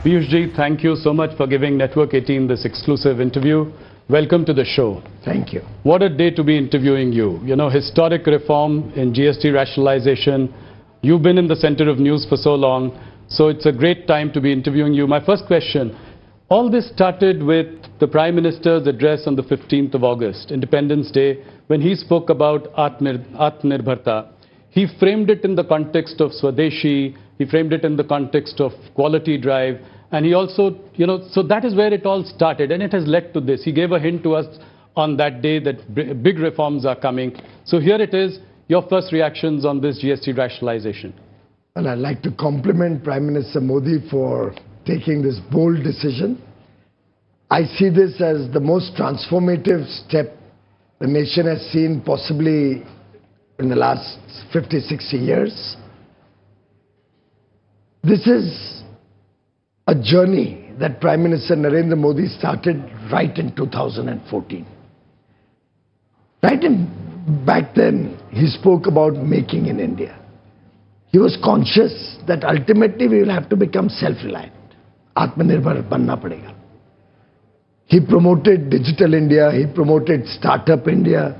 Piyush ji, thank you so much for giving Network 18 this exclusive interview. Welcome to the show. Thank you. What a day to be interviewing you. You know, historic reform in GST rationalization. You've been in the center of news for so long, so it's a great time to be interviewing you. My first question, all this started with the Prime Minister's address on the 15th of August, Independence Day, when he spoke about Atmanirbharta. He framed it in the context of Swadeshi, he framed it in the context of quality drive, and he also, so that is where it all started, and it has led to this. He gave a hint to us on that day that big reforms are coming. So here it is, your first reactions on this GST rationalization. And I'd like to compliment Prime Minister Modi for taking this bold decision. I see this as the most transformative step the nation has seen possibly in the last 50, 60 years. This is a journey that Prime Minister Narendra Modi started right in 2014. Back then, he spoke about making in India. He was conscious that ultimately we will have to become self-reliant. Atmanirbhar banna padega. He promoted Digital India, he promoted Startup India.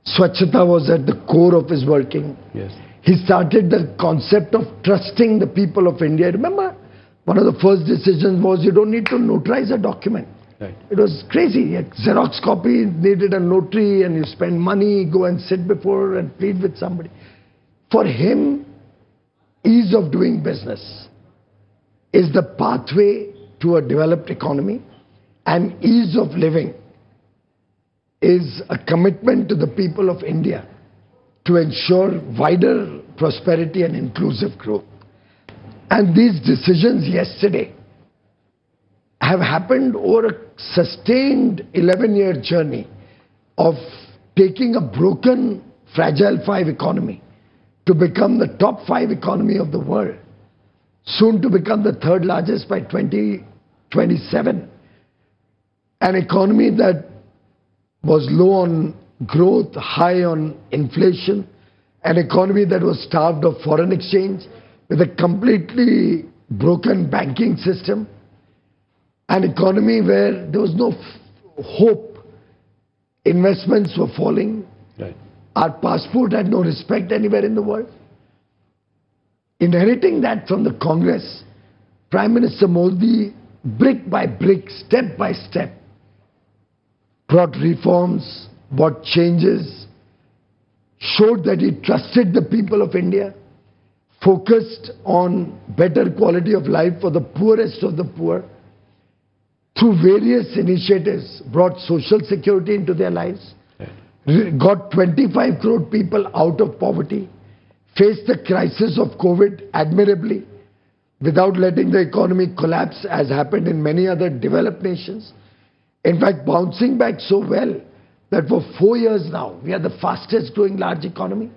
Swachhata was at the core of his working. Yes. He started the concept of trusting the people of India. Remember, one of the first decisions was you don't need to notarize a document. Right. It was crazy. A Xerox copy needed a notary and you spend money, go and sit before and plead with somebody. For him, ease of doing business is the pathway to a developed economy, and ease of living is a commitment to the people of India to ensure wider prosperity and inclusive growth. And these decisions yesterday have happened over a sustained 11-year journey of taking a broken, fragile 5 economy to become the top 5 economy of the world, soon to become the third largest by 2027. An economy that was low on growth, high on inflation, an economy that was starved of foreign exchange, with a completely broken banking system, an economy where there was no hope, investments were falling, right. Our passport had no respect anywhere in the world. Inheriting that from the Congress, Prime Minister Modi, brick by brick, step by step, brought reforms, brought changes, showed that he trusted the people of India, focused on better quality of life for the poorest of the poor, through various initiatives, brought social security into their lives, got 25 crore people out of poverty, faced the crisis of COVID admirably, without letting the economy collapse as happened in many other developed nations. In fact, bouncing back so well that for 4 years now, we are the fastest growing large economy.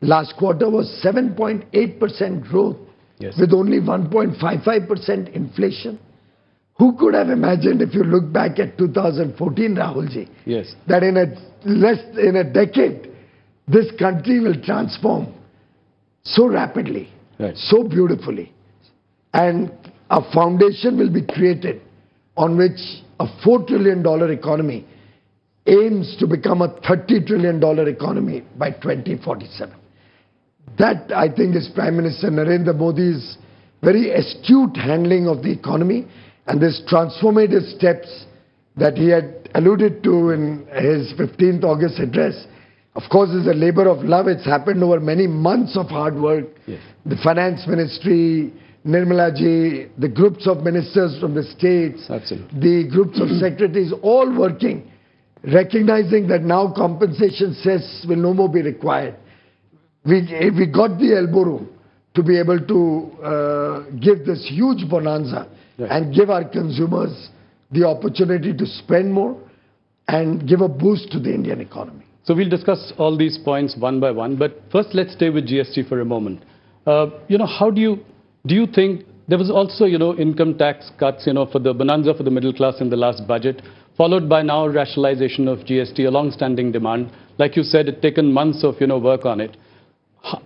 Last quarter was 7.8% growth, yes, with only 1.55% inflation. Who could have imagined, if you look back at 2014, Rahul ji, yes, that in a decade, this country will transform so rapidly, right, so beautifully, and a foundation will be created on which a $4 trillion economy aims to become a $30 trillion economy by 2047. That, I think, is Prime Minister Narendra Modi's very astute handling of the economy, and these transformative steps that he had alluded to in his 15th August address, of course, is a labor of love. It's happened over many months of hard work. yes, The Finance Ministry, Nirmala ji, the groups of ministers from the states, absolutely, the groups of secretaries, all working, recognizing that now compensation cess will no more be required. We got the elbow room to be able to give this huge bonanza, right, and give our consumers the opportunity to spend more and give a boost to the Indian economy. So we'll discuss all these points one by one, but first let's stay with GST for a moment. How do you think there was also, income tax cuts, for the bonanza for the middle class in the last budget, followed by now rationalization of GST, a long-standing demand. Like you said, it's taken months of, work on it.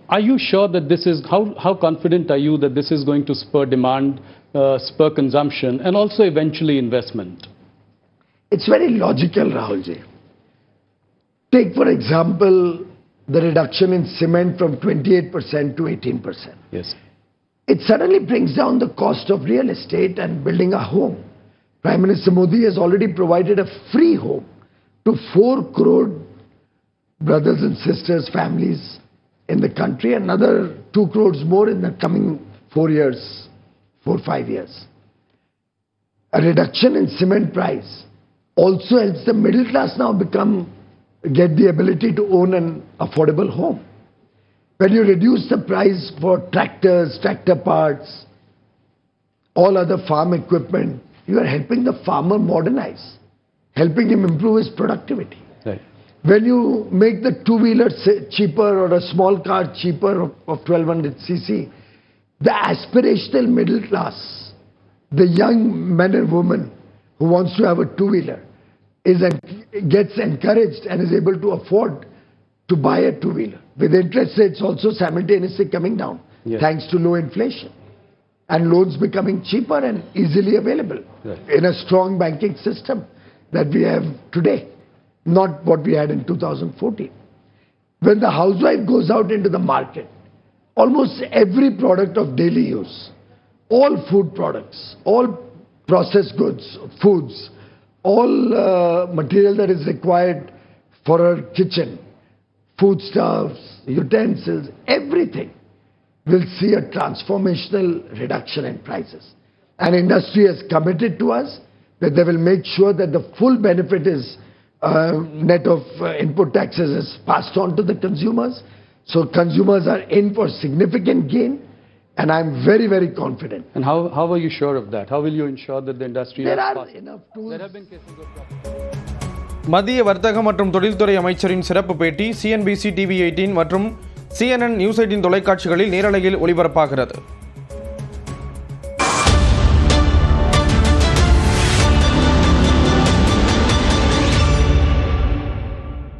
Are you sure that this is, how confident are you that this is going to spur demand, spur consumption, and also eventually investment? It's very logical, Rahulji. Take, for example, the reduction in cement from 28% to 18%. Yes. It suddenly brings down the cost of real estate and building a home. Prime Minister Modi has already provided a free home to 4 crore brothers and sisters, families in the country, another 2 crores more in the coming 4 or 5 years. A reduction in cement price also helps the middle class now get the ability to own an affordable home. When you reduce the price for tractors, tractor parts, all other farm equipment, you are helping the farmer modernize, helping him improve his productivity. Right. When you make the two-wheeler cheaper or a small car cheaper of 1200 cc, the aspirational middle class, the young man and woman who wants to have a two-wheeler, gets encouraged and is able to afford to buy a two-wheeler, with interest rates also simultaneously coming down, yes, thanks to low inflation, and loans becoming cheaper and easily available, right, in a strong banking system that we have today, not what we had in 2014. When the housewife goes out into the market, almost every product of daily use, all food products, all processed goods, foods, all material that is required for her kitchen, foodstuffs, utensils, everything will see a transformational reduction in prices. And industry has committed to us that they will make sure that the full benefit is net of input taxes is passed on to the consumers. So consumers are in for significant gain, and I'm very, very confident. And how are you sure of that? How will you ensure that the industry There has are passed? enough tools. There have been cases of மத்திய வர்த்தக மற்றும் தொழில்துறை அமைச்சரின் சிறப்பு பேட்டி CNBC TV 18 மற்றும் CNN News 18 தொலைக்காட்சிகளில் நேரலையில் ஒளிபரப்பாகிறது.